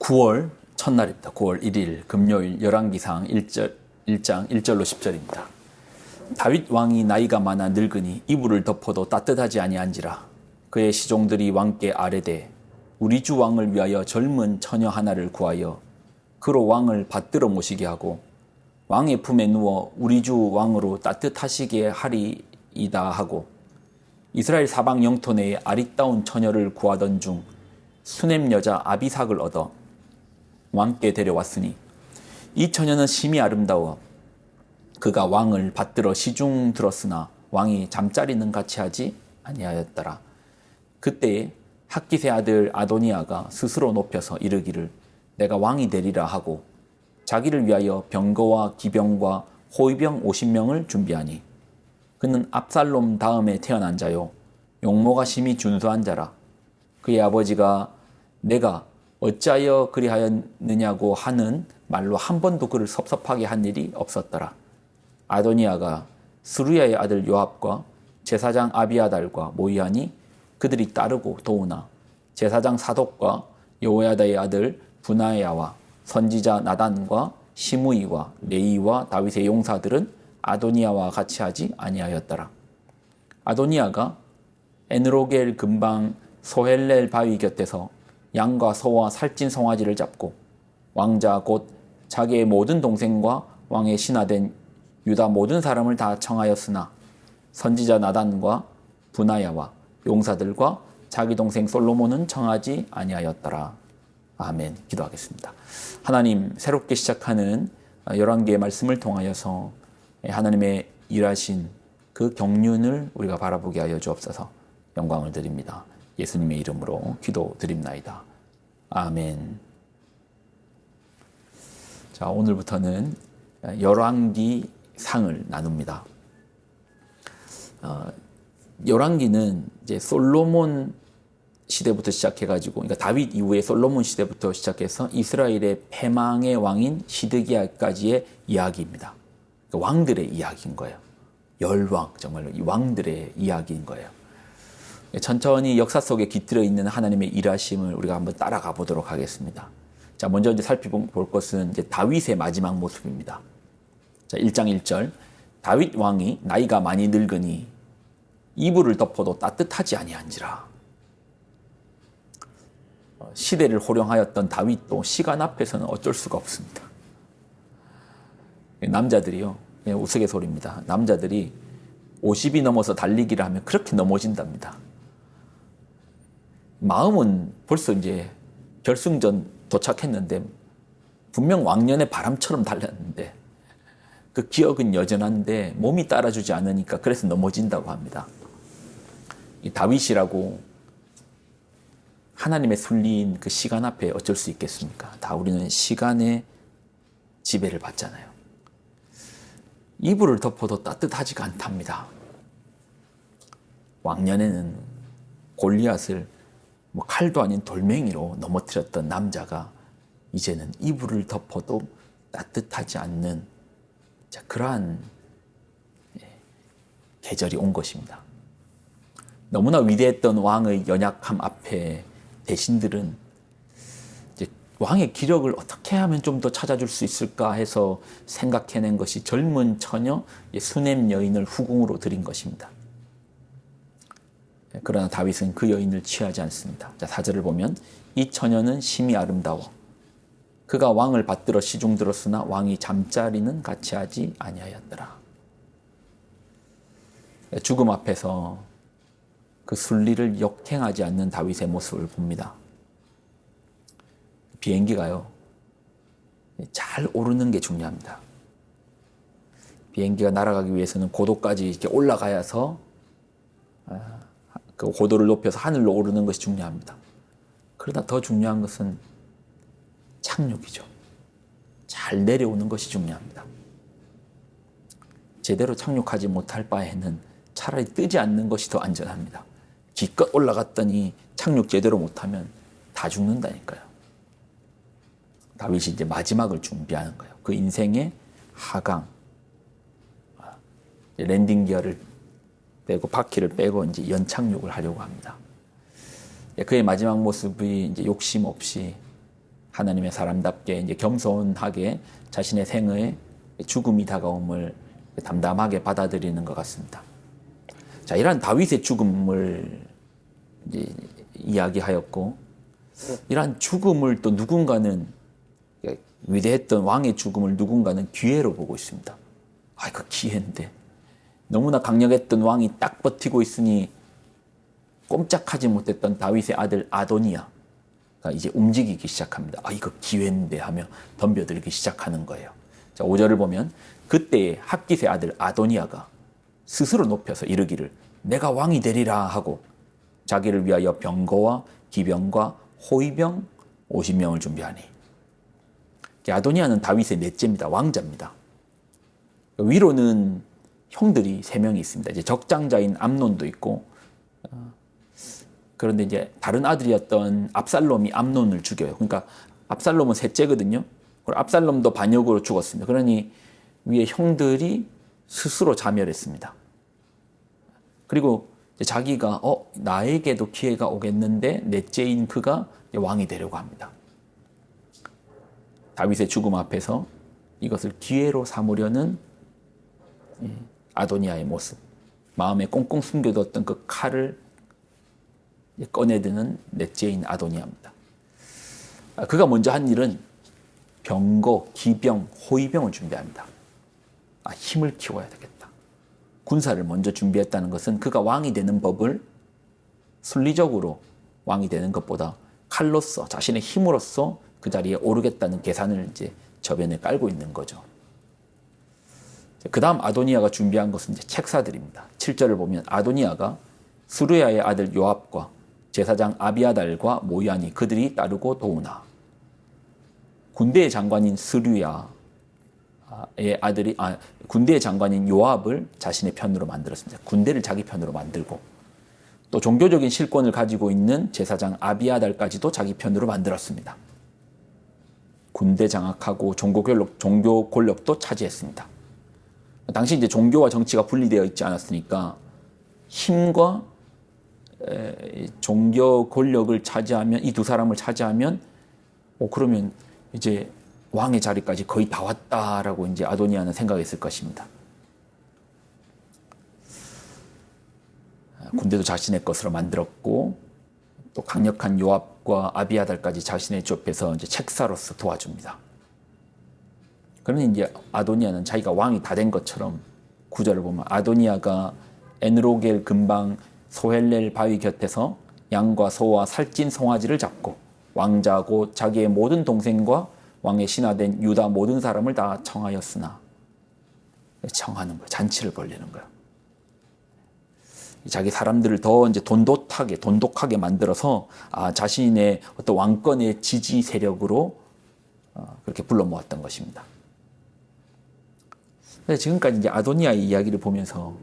9월 첫날입니다. 9월 1일 금요일 열왕기상 1장 1절로 10절입니다. 다윗 왕이 나이가 많아 늙으니 이불을 덮어도 따뜻하지 아니한지라. 그의 시종들이 왕께 아뢰되 우리 주 왕을 위하여 젊은 처녀 하나를 구하여 그로 왕을 받들어 모시게 하고 왕의 품에 누워 우리 주 왕으로 따뜻하시게 하리이다 하고 이스라엘 사방 영토 내에 아리따운 처녀를 구하던 중 수넴 여자 아비삭을 얻어 왕께 데려왔으니 이 처녀는 심히 아름다워 그가 왕을 받들어 시중 들었으나 왕이 잠자리는 같이 하지 아니하였더라. 그때에 학깃의 아들 아도니아가 스스로 높여서 이르기를 내가 왕이 되리라 하고 자기를 위하여 병거와 기병과 호위병 50명을 준비하니 그는 압살롬 다음에 태어난 자요 용모가 심히 준수한 자라. 그의 아버지가 내가 어찌하여 그리하였느냐고 하는 말로 한 번도 그를 섭섭하게 한 일이 없었더라. 아도니아가 스루야의 아들 요압과 제사장 아비아달과 모이하니 그들이 따르고 도우나 제사장 사독과 여호야다의 아들 브나야와 선지자 나단과 시므이와 레이와 다윗의 용사들은 아도니아와 같이 하지 아니하였더라. 아도니아가 에느로겔 근방 소헬렐 바위 곁에서 양과 소와 살찐 송아지를 잡고 왕자 곧 자기의 모든 동생과 왕의 신하된 유다 모든 사람을 다 청하였으나 선지자 나단과 브나야와 용사들과 자기 동생 솔로몬은 청하지 아니하였더라. 아멘. 기도하겠습니다. 하나님, 새롭게 시작하는 열왕기의 말씀을 통하여서 하나님의 일하신 그 경륜을 우리가 바라보게 하여 주옵소서. 영광을 드립니다. 예수님의 이름으로 기도드립나이다. 아멘. 자, 오늘부터는 열왕기 상을 나눕니다. 열왕기는 이제 솔로몬 시대부터 시작해가지고, 그러니까 다윗 이후에 솔로몬 시대부터 시작해서 이스라엘의 패망의 왕인 시드기야까지의 이야기입니다. 그러니까 왕들의 이야기인 거예요. 열왕, 정말로 이 왕들의 이야기인 거예요. 천천히 역사 속에 깃들어 있는 하나님의 일하심을 우리가 한번 따라가 보도록 하겠습니다. 자, 먼저 이제 살펴볼 것은 이제 다윗의 마지막 모습입니다. 자, 1장 1절. 다윗 왕이 나이가 많이 늙으니 이불을 덮어도 따뜻하지 아니한지라. 시대를 호령하였던 다윗도 시간 앞에서는 어쩔 수가 없습니다. 남자들이요, 우스갯소리입니다. 남자들이 50이 넘어서 달리기를 하면 그렇게 넘어진답니다. 마음은 벌써 이제 결승전 도착했는데 분명 왕년의 바람처럼 달렸는데 그 기억은 여전한데 몸이 따라주지 않으니까 그래서 넘어진다고 합니다. 이 다윗이라고 하나님의 순리인 그 시간 앞에 어쩔 수 있겠습니까? 다 우리는 시간의 지배를 받잖아요. 이불을 덮어도 따뜻하지가 않답니다. 왕년에는 골리앗을 칼도 아닌 돌멩이로 넘어뜨렸던 남자가 이제는 이불을 덮어도 따뜻하지 않는 그러한 계절이 온 것입니다. 너무나 위대했던 왕의 연약함 앞에 대신들은 이제 왕의 기력을 어떻게 하면 좀 더 찾아줄 수 있을까 해서 생각해낸 것이 젊은 처녀 수넴 여인을 후궁으로 드린 것입니다. 그러나 다윗은 그 여인을 취하지 않습니다. 자, 4절을 보면 이 처녀는 심히 아름다워 그가 왕을 받들어 시중 들었으나 왕이 잠자리는 같이 하지 아니하였더라. 죽음 앞에서 그 순리를 역행하지 않는 다윗의 모습을 봅니다. 비행기가요, 잘 오르는 게 중요합니다. 비행기가 날아가기 위해서는 고도까지 이렇게 올라가야서 그 고도를 높여서 하늘로 오르는 것이 중요합니다. 그러나 더 중요한 것은 착륙이죠. 잘 내려오는 것이 중요합니다. 제대로 착륙하지 못할 바에는 차라리 뜨지 않는 것이 더 안전합니다. 기껏 올라갔더니 착륙 제대로 못하면 다 죽는다니까요. 다윗이 이제 마지막을 준비하는 거예요. 그 인생의 하강, 랜딩 기어를 빼고 바퀴를 빼고 이제 연착륙을 하려고 합니다. 그의 마지막 모습이 이제 욕심 없이 하나님의 사람답게 이제 겸손하게 자신의 생의 죽음이 다가옴을 담담하게 받아들이는 것 같습니다. 자, 이러한 다윗의 죽음을 이제 이야기하였고, 이러한 죽음을 또 누군가는, 위대했던 왕의 죽음을 누군가는 기회로 보고 있습니다. 아, 그 기회인데. 너무나 강력했던 왕이 딱 버티고 있으니 꼼짝하지 못했던 다윗의 아들 아도니아가 이제 움직이기 시작합니다. 아, 이거 기회인데 하며 덤벼들기 시작하는 거예요. 자, 5절을 보면 그때에 핫깃의 아들 아도니아가 스스로 높여서 이르기를 내가 왕이 되리라 하고 자기를 위하여 병거와 기병과 호위병 50명을 준비하니. 아도니아는 다윗의 넷째입니다. 왕자입니다. 위로는 형들이 3명이 있습니다. 이제 적장자인 암논도 있고, 그런데 이제 다른 아들이었던 압살롬이 암논을 죽여요. 그러니까 압살롬은 셋째거든요. 그리고 압살롬도 반역으로 죽었습니다. 그러니 위에 형들이 스스로 자멸했습니다. 그리고 자기가 나에게도 기회가 오겠는데 넷째인 그가 왕이 되려고 합니다. 다윗의 죽음 앞에서 이것을 기회로 삼으려는 아도니아의 모습, 마음에 꽁꽁 숨겨뒀던 그 칼을 꺼내드는 넷째인 아도니아입니다. 그가 먼저 한 일은 병거, 기병, 호위병을 준비합니다. 힘을 키워야 되겠다. 군사를 먼저 준비했다는 것은 그가 왕이 되는 법을 순리적으로 왕이 되는 것보다 칼로서, 자신의 힘으로써 그 자리에 오르겠다는 계산을 이제 저변에 깔고 있는 거죠. 그 다음 아도니아가 준비한 것은 이제 책사들입니다. 7절을 보면 아도니아가 수르야의 아들 요압과 제사장 아비아달과 모이하니 그들이 따르고 도우나. 군대의 장관인 스루야의 아들이 군대의 장관인 요압을 자신의 편으로 만들었습니다. 군대를 자기 편으로 만들고 또 종교적인 실권을 가지고 있는 제사장 아비아달까지도 자기 편으로 만들었습니다. 군대 장악하고 종교 권력도 차지했습니다. 당시 이제 종교와 정치가 분리되어 있지 않았으니까 힘과 종교 권력을 차지하면, 이 두 사람을 차지하면 그러면 이제 왕의 자리까지 거의 다 왔다라고 이제 아도니아는 생각했을 것입니다. 군대도 자신의 것으로 만들었고 또 강력한 요압과 아비아달까지 자신의 조업해서 이제 책사로서 도와줍니다. 그러니 이제 아도니아는 자기가 왕이 다 된 것처럼 9절을 보면 아도니아가 엔로겔 근방 소헬렐 바위 곁에서 양과 소와 살찐 송아지를 잡고 왕자고 자기의 모든 동생과 왕의 신하된 유다 모든 사람을 다 청하였으나, 청하는 거예요. 잔치를 벌리는 거예요. 자기 사람들을 더 이제 돈독하게 만들어서 자신의 어떤 왕권의 지지 세력으로 그렇게 불러 모았던 것입니다. 지금까지 이제 아도니아의 이야기를 보면서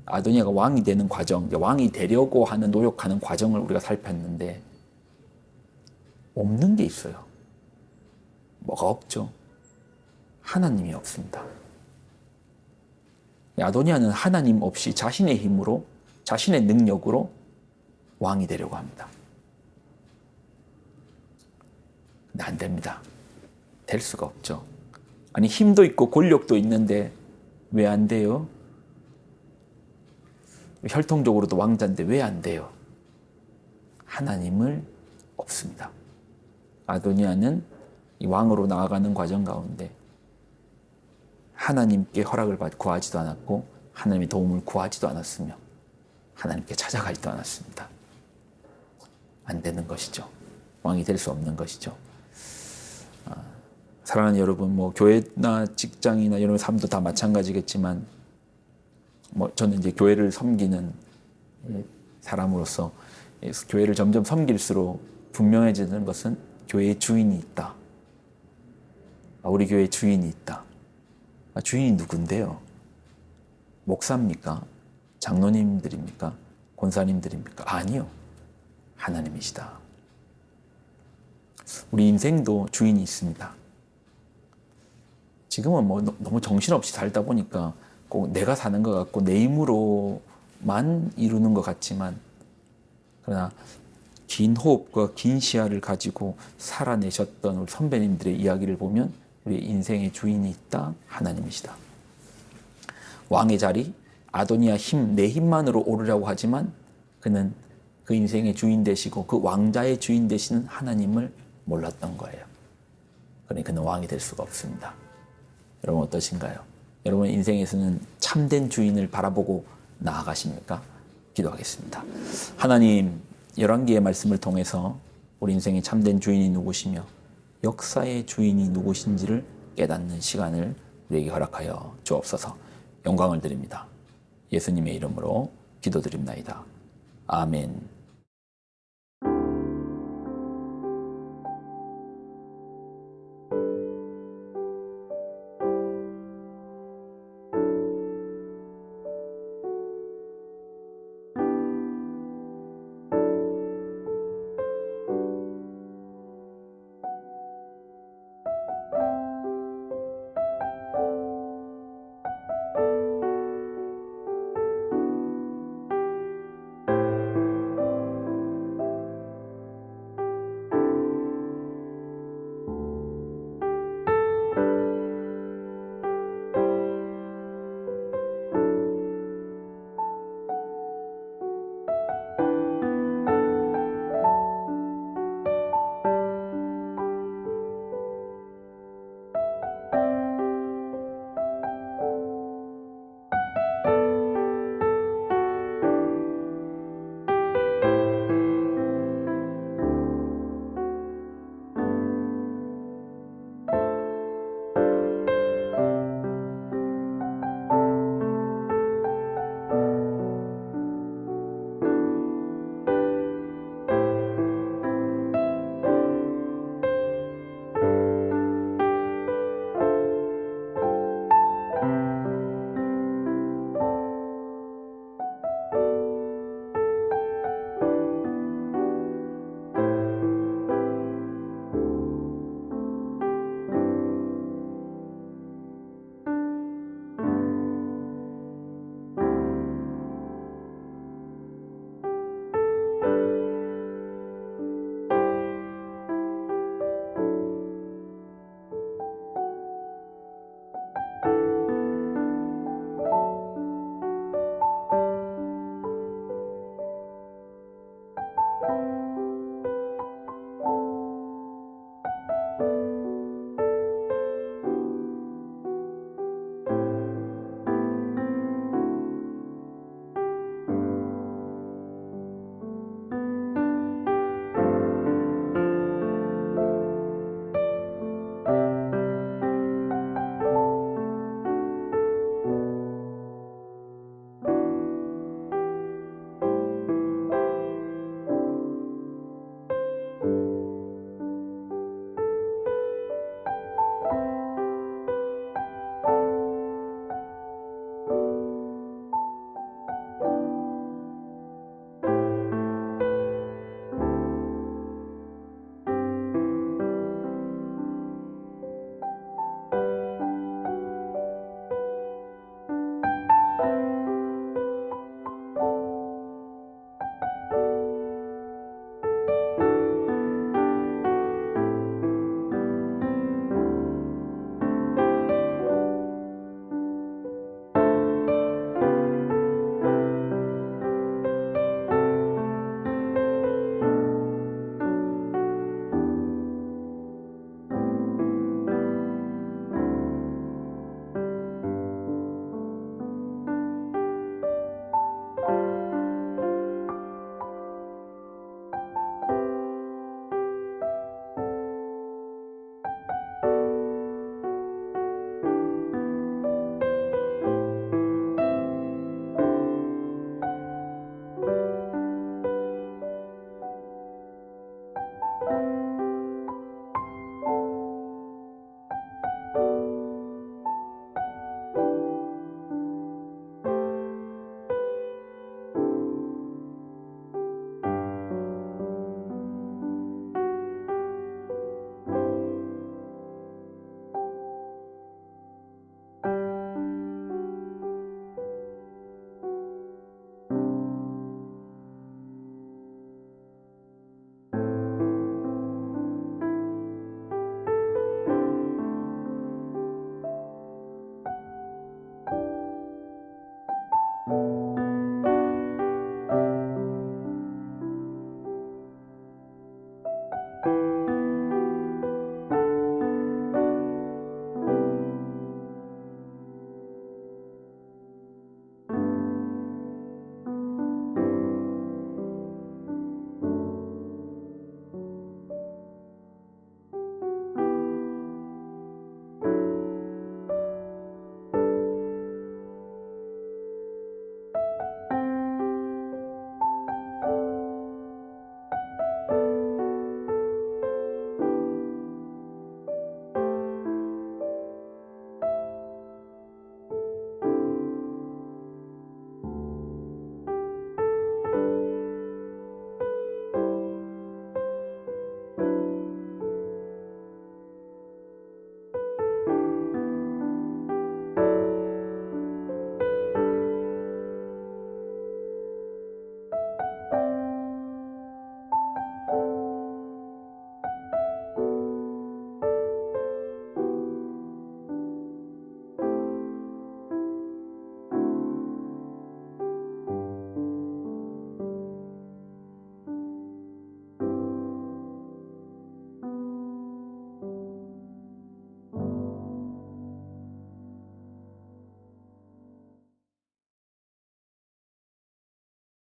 아도니아가 왕이 되는 과정, 왕이 되려고 하는 노력하는 과정을 우리가 살폈는데 없는 게 있어요. 뭐가 없죠? 하나님이 없습니다. 아도니아는 하나님 없이 자신의 힘으로, 자신의 능력으로 왕이 되려고 합니다. 근데 안 됩니다. 될 수가 없죠. 아니, 힘도 있고 권력도 있는데 왜 안 돼요? 혈통적으로도 왕자인데 왜 안 돼요? 하나님을 없습니다. 아도니아는 이 왕으로 나아가는 과정 가운데 하나님께 허락을 구하지도 않았고 하나님의 도움을 구하지도 않았으며 하나님께 찾아가지도 않았습니다. 안 되는 것이죠. 왕이 될 수 없는 것이죠. 사랑하는 여러분, 교회나 직장이나 여러분의 삶도 다 마찬가지겠지만, 저는 이제 교회를 섬기는 사람으로서 교회를 점점 섬길수록 분명해지는 것은 교회에 주인이 있다. 우리 교회에 주인이 있다. 주인이 누군데요? 목사입니까? 장로님들입니까? 권사님들입니까? 아니요. 하나님이시다. 우리 인생도 주인이 있습니다. 지금은 너무 정신없이 살다 보니까 꼭 내가 사는 것 같고 내 힘으로만 이루는 것 같지만, 그러나 긴 호흡과 긴 시야를 가지고 살아내셨던 우리 선배님들의 이야기를 보면 우리 인생의 주인이 있다, 하나님이시다. 왕의 자리, 아도니아 힘, 내 힘만으로 오르려고 하지만 그는 그 인생의 주인 되시고 그 왕자의 주인 되시는 하나님을 몰랐던 거예요. 그러니 그는 왕이 될 수가 없습니다. 여러분 어떠신가요? 여러분 인생에서는 참된 주인을 바라보고 나아가십니까? 기도하겠습니다. 하나님, 열왕기의 말씀을 통해서 우리 인생의 참된 주인이 누구시며 역사의 주인이 누구신지를 깨닫는 시간을 우리에게 허락하여 주옵소서. 영광을 드립니다. 예수님의 이름으로 기도드립나이다. 아멘.